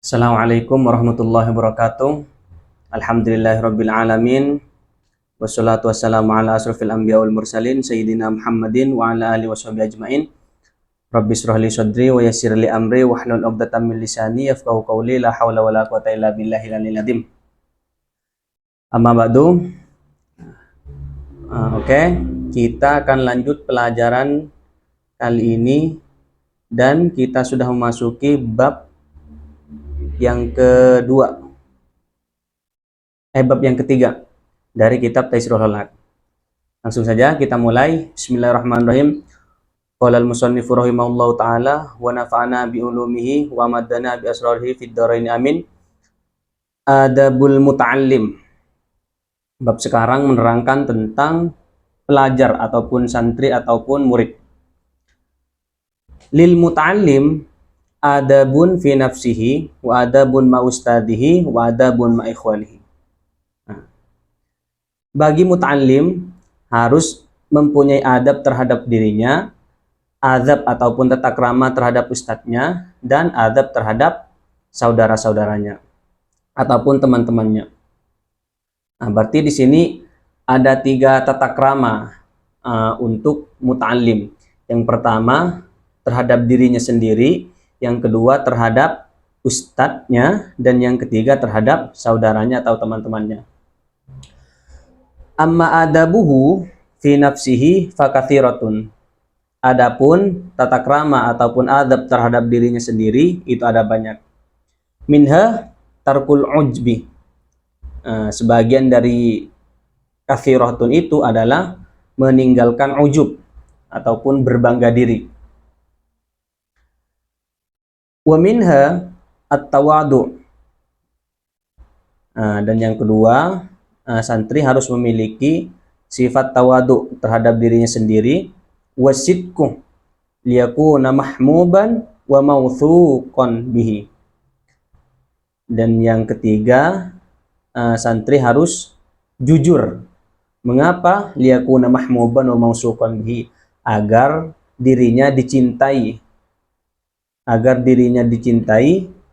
Assalamualaikum warahmatullahi wabarakatuh. Alhamdulillahirabbil alamin. Wassalatu wassalamu ala asrofil anbiya wal mursalin sayyidina Muhammadin wa ala alihi washabihi ajmain. Rabbi shrah li sadri wa yassir li amri wahlul 'uqdatam min lisani yafqahu qawli la haula wala quwata illa billahil aliyil azim. Amma ba'du. Oke, kita akan lanjut pelajaran kali ini dan kita sudah memasuki bab yang kedua, bab yang ketiga dari kitab Taisirul Halak. Langsung saja kita mulai. Bismillahirrahmanirrahim. Qala al-musannifu rahimahullahu taala wa nafa'ana bi ulumihi wa madana bi asrarihi fid dharain amin. Adabul muta'allim. Bab sekarang menerangkan tentang pelajar ataupun santri ataupun murid. Lil muta'allim adabun fi nafsihi wa adabun ma ustadihi wa adabun ma ikhwanihi. Bagi muta'allim harus mempunyai adab terhadap dirinya, adab ataupun tata krama terhadap ustadznya, dan adab terhadap saudara-saudaranya ataupun teman-temannya. Nah, berarti di sini ada 3 tata krama untuk muta'allim. Yang pertama terhadap dirinya sendiri, yang kedua terhadap ustadznya, dan yang ketiga terhadap saudaranya atau teman-temannya. Amma adabuhu fi nafsihi fakathiratun. Adapun tata krama ataupun adab terhadap dirinya sendiri itu ada banyak. Minha tarkul ujbi. Sebagian dari kathiratun itu adalah meninggalkan ujub ataupun berbangga diri. Wa minha at-tawadu. Dan yang kedua, santri harus memiliki sifat tawadu terhadap dirinya sendiri, wasidku liyakuna mahmuban wa mawthuqan bihi. Dan yang ketiga, santri harus jujur. Mengapa? Liyakuna mahmuban wa mawthuqan bihi, agar dirinya dicintai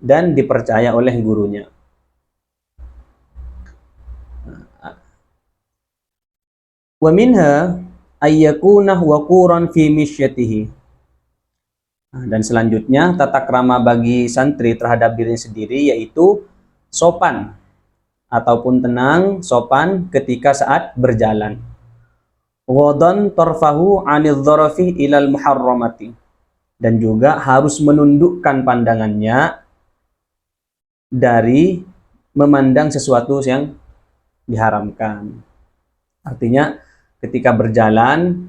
dan dipercaya oleh gurunya. Wa minha ayyakuna waquran fi misyatihi. Dan selanjutnya tata krama bagi santri terhadap dirinya sendiri yaitu sopan ataupun tenang, sopan ketika saat berjalan. Wadan tarfahu 'anil dharafi ilal muharramati. Dan juga harus menundukkan pandangannya dari memandang sesuatu yang diharamkan. Artinya ketika berjalan,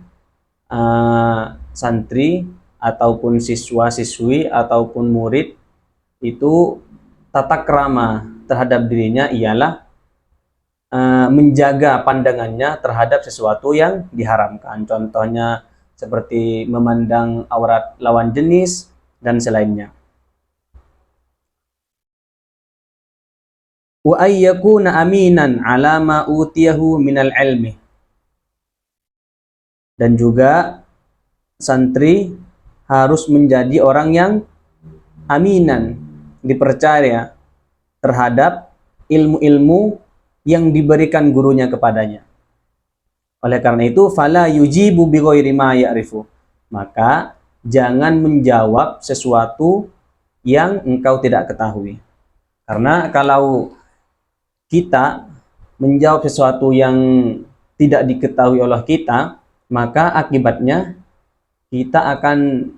santri ataupun siswa-siswi ataupun murid itu tata krama terhadap dirinya ialah menjaga pandangannya terhadap sesuatu yang diharamkan. Contohnya seperti memandang aurat lawan jenis dan selainnya. Wa ayyakuna aminan ala ma utiyahu minal ilmi. Dan juga santri harus menjadi orang yang aminan, dipercaya terhadap ilmu-ilmu yang diberikan gurunya kepadanya. Oleh karena itu, fala yujibu bi ghairi ma ya'rifu. Maka jangan menjawab sesuatu yang engkau tidak ketahui. Karena kalau kita menjawab sesuatu yang tidak diketahui oleh kita, maka akibatnya kita akan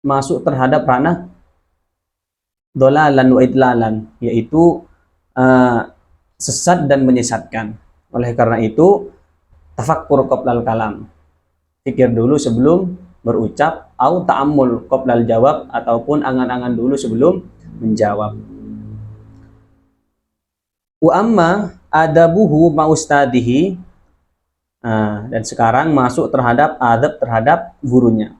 masuk terhadap ranah dolalan wa idlalan, yaitu sesat dan menyesatkan. Oleh karena itu, tafakkur qoblal kalam. Pikir dulu sebelum berucap, au ta'ammul qoblal jawab, ataupun angan-angan dulu sebelum menjawab. Wa amma adabuhu ma ustadihi. Dan sekarang masuk terhadap adab terhadap gurunya.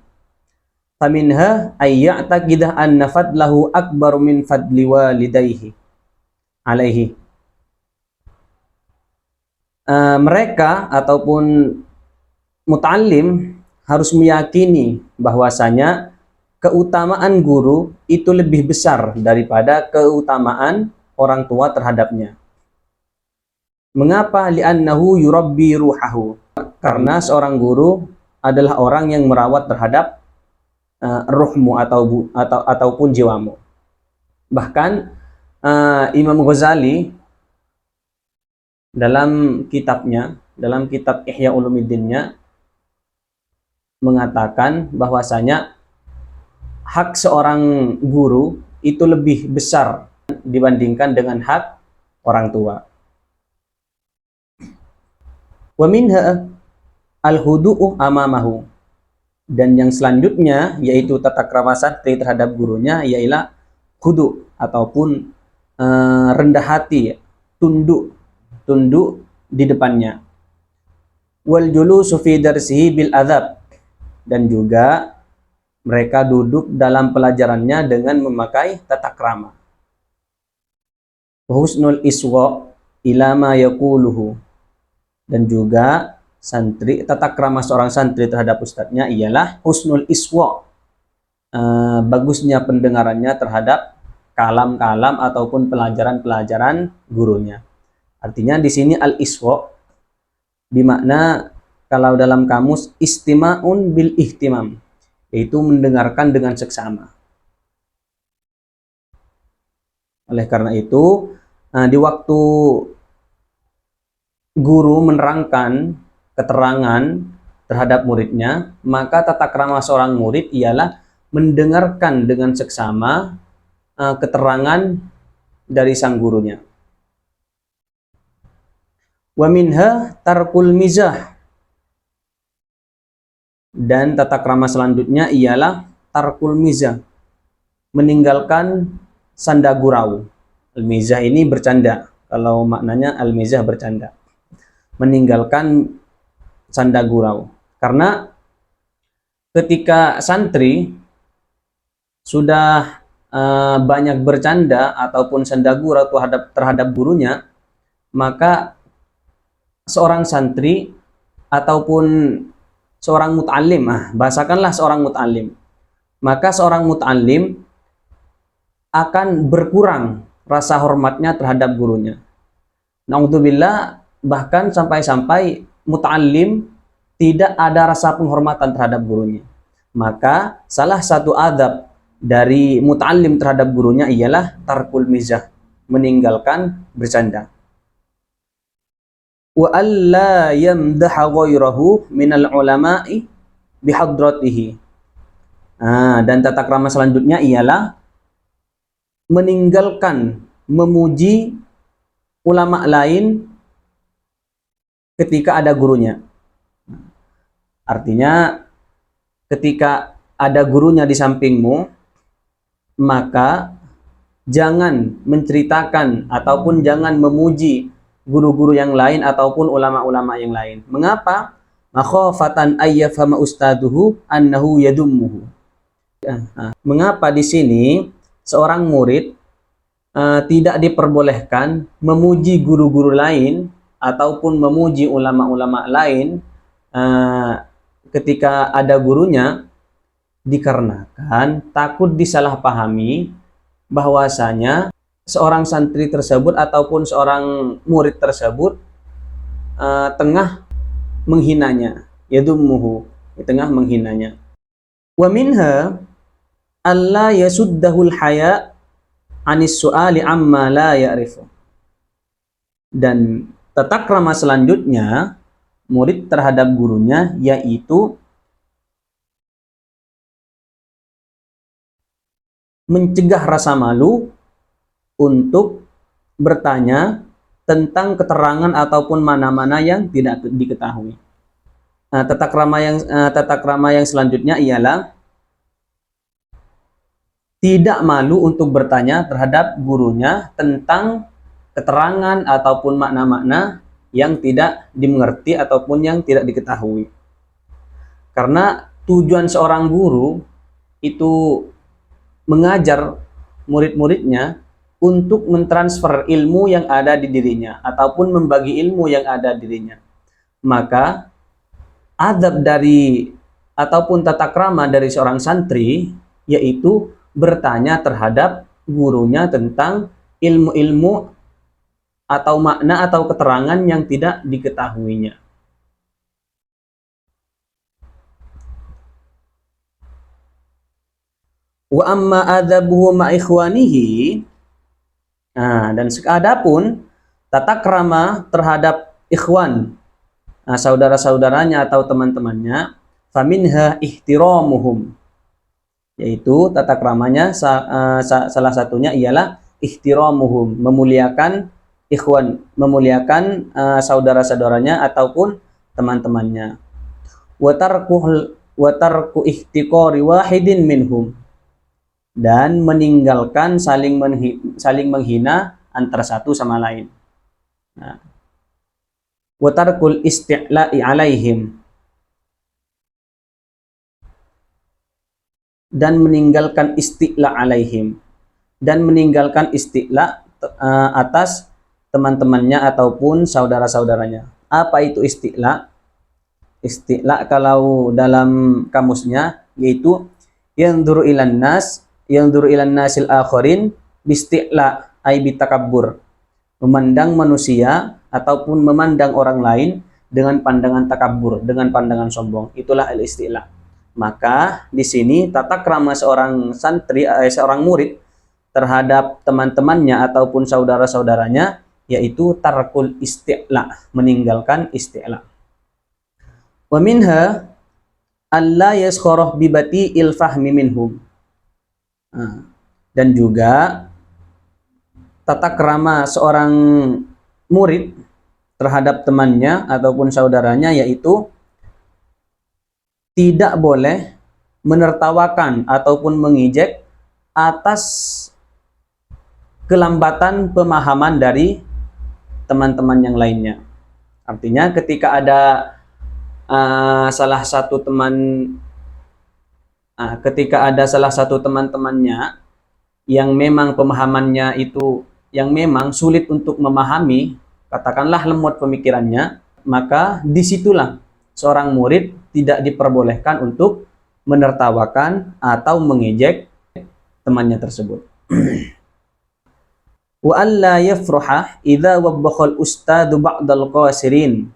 Faminha ayya'taqidah anna fadlahu akbar min fadli walidayhi alaihi. Mereka ataupun muta'allim harus meyakini bahwasanya keutamaan guru itu lebih besar daripada keutamaan orang tua terhadapnya. Mengapa? Li'annahu yurabbi ruhahu. Karena seorang guru adalah orang yang merawat terhadap ruhmu ataupun jiwamu. Bahkan Imam Ghazali dalam kitabnya, dalam kitab Ihya Ulumuddinnya mengatakan bahwasanya hak seorang guru itu lebih besar dibandingkan dengan hak orang tua. Wa minha al-hudu'u amamahu. Dan yang selanjutnya yaitu tata krama santri terhadap gurunya ialah hudu ataupun rendah hati, tunduk di depannya. Wal julusu fi darsihi bil adab. Dan juga mereka duduk dalam pelajarannya dengan memakai tata krama. Husnul iswa ila ma yaquluhu. Dan juga tata krama seorang santri terhadap ustadznya ialah husnul iswa, bagusnya pendengarannya terhadap kalam-kalam ataupun pelajaran-pelajaran gurunya. Artinya di sini al-iswa bermakna kalau dalam kamus istima'un bil ihtimam, yaitu mendengarkan dengan seksama. Oleh karena itu, di waktu guru menerangkan keterangan terhadap muridnya, maka tata krama seorang murid ialah mendengarkan dengan seksama keterangan dari sang gurunya. Wa minha tarkul mizah. Dan tata krama selanjutnya ialah tarkul mizah, meninggalkan sanda gurau. Al-mizah ini bercanda, kalau maknanya al-mizah bercanda. Meninggalkan sanda gurau. Karena ketika santri sudah banyak bercanda ataupun sanda gurau terhadap gurunya, maka seorang santri ataupun seorang mut'alim, bahasakanlah seorang mut'alim, maka seorang mut'alim akan berkurang rasa hormatnya terhadap gurunya. Na'udzubillah, bahkan sampai-sampai mut'alim tidak ada rasa penghormatan terhadap gurunya. Maka salah satu adab dari mut'alim terhadap gurunya ialah tarkul mizah, meninggalkan bercanda. Wa alla yamdaha ghairahu minal ulama'i bihadratihi. Dan tata krama selanjutnya ialah meninggalkan memuji ulama lain ketika ada gurunya. Artinya ketika ada gurunya di sampingmu, maka jangan menceritakan ataupun jangan memuji guru-guru yang lain ataupun ulama-ulama yang lain. Mengapa? Makhafatan ayyafama ustaduhu annahu yadummuhu. Mengapa di sini seorang murid tidak diperbolehkan memuji guru-guru lain ataupun memuji ulama-ulama lain ketika ada gurunya, dikarenakan takut disalahpahami bahwasanya seorang santri tersebut ataupun seorang murid tersebut tengah menghinanya, yadummuhu, tengah menghinanya. Wa minha alla yasuddahul haya anis su'ali amma la ya'rifu. Dan tata krama selanjutnya murid terhadap gurunya yaitu mencegah rasa malu untuk bertanya tentang keterangan ataupun mana-mana yang tidak diketahui. Tata krama yang selanjutnya ialah tidak malu untuk bertanya terhadap gurunya tentang keterangan ataupun makna-makna yang tidak dimengerti ataupun yang tidak diketahui. Karena tujuan seorang guru itu mengajar murid-muridnya untuk mentransfer ilmu yang ada di dirinya ataupun membagi ilmu yang ada di dirinya. Maka adab dari ataupun tata krama dari seorang santri yaitu bertanya terhadap gurunya tentang ilmu-ilmu atau makna atau keterangan yang tidak diketahuinya. Wa amma adzabuhu ma ikhwanihi. Nah, dan adapun tata krama terhadap ikhwan, saudara-saudaranya atau teman-temannya, faminha ihtiramuhum, yaitu tata kramanya salah satunya ialah ihtiramuhum, memuliakan ikhwan, memuliakan saudara-saudaranya ataupun teman-temannya. Wa tarku ihtiqari wahidin minhum, dan meninggalkan saling menghina antara satu sama lain. Nah, wa tarkul isti'la'i alaihim, dan meninggalkan isti'la alaihim, dan meninggalkan isti'la atas teman-temannya ataupun saudara-saudaranya. Apa itu isti'la? Isti'la kalau dalam kamusnya yaitu yanzuru ilan nasil akharin bisti'la ay bitakabbur, memandang manusia ataupun memandang orang lain dengan pandangan takabur, dengan pandangan sombong. Itulah al-isti'la. Maka di sini tata krama seorang santri, seorang murid terhadap teman-temannya ataupun saudara-saudaranya yaitu tarkul isti'la, meninggalkan isti'la. Wa minha alla yaskharah bibati ilfahmi minhum. Dan juga tata krama seorang murid terhadap temannya ataupun saudaranya yaitu tidak boleh menertawakan ataupun mengejek atas kelambatan pemahaman dari teman-teman yang lainnya. Artinya ketika ada salah satu teman-temannya yang memang pemahamannya itu yang memang sulit untuk memahami, katakanlah lemot pemikirannya, maka disitulah seorang murid tidak diperbolehkan untuk menertawakan atau mengejek temannya tersebut. Wa alla yafraha idza wabbakhal ustadu ba'dal qasirin.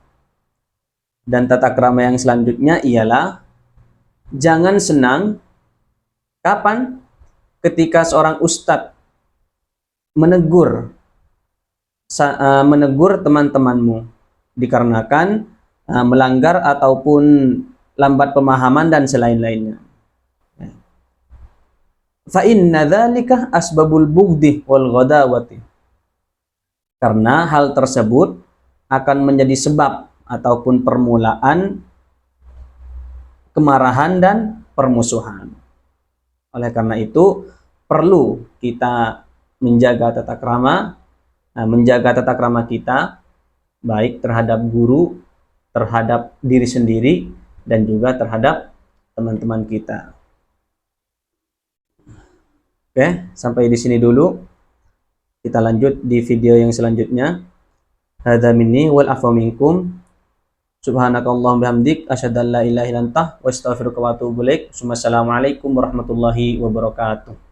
Dan tata krama yang selanjutnya ialah jangan senang kapan ketika seorang ustadz menegur teman-temanmu dikarenakan melanggar ataupun lambat pemahaman dan selain-lainnya. Fa inna dzalika asbabul bughdhi wal ghadawati. Karena hal tersebut akan menjadi sebab ataupun permulaan kemarahan dan permusuhan. Oleh karena itu perlu kita menjaga tata krama kita baik terhadap guru, terhadap diri sendiri, dan juga terhadap teman-teman kita. Oke, sampai di sini dulu. Kita lanjut di video yang selanjutnya. Hadza minni wal afwa minkum. Subhanakallahumma bihamdik asyhadu an la ilaha illa anta wa astaghfiruka wa atubu ilaik. Wassalamualaikum warahmatullahi wabarakatuh.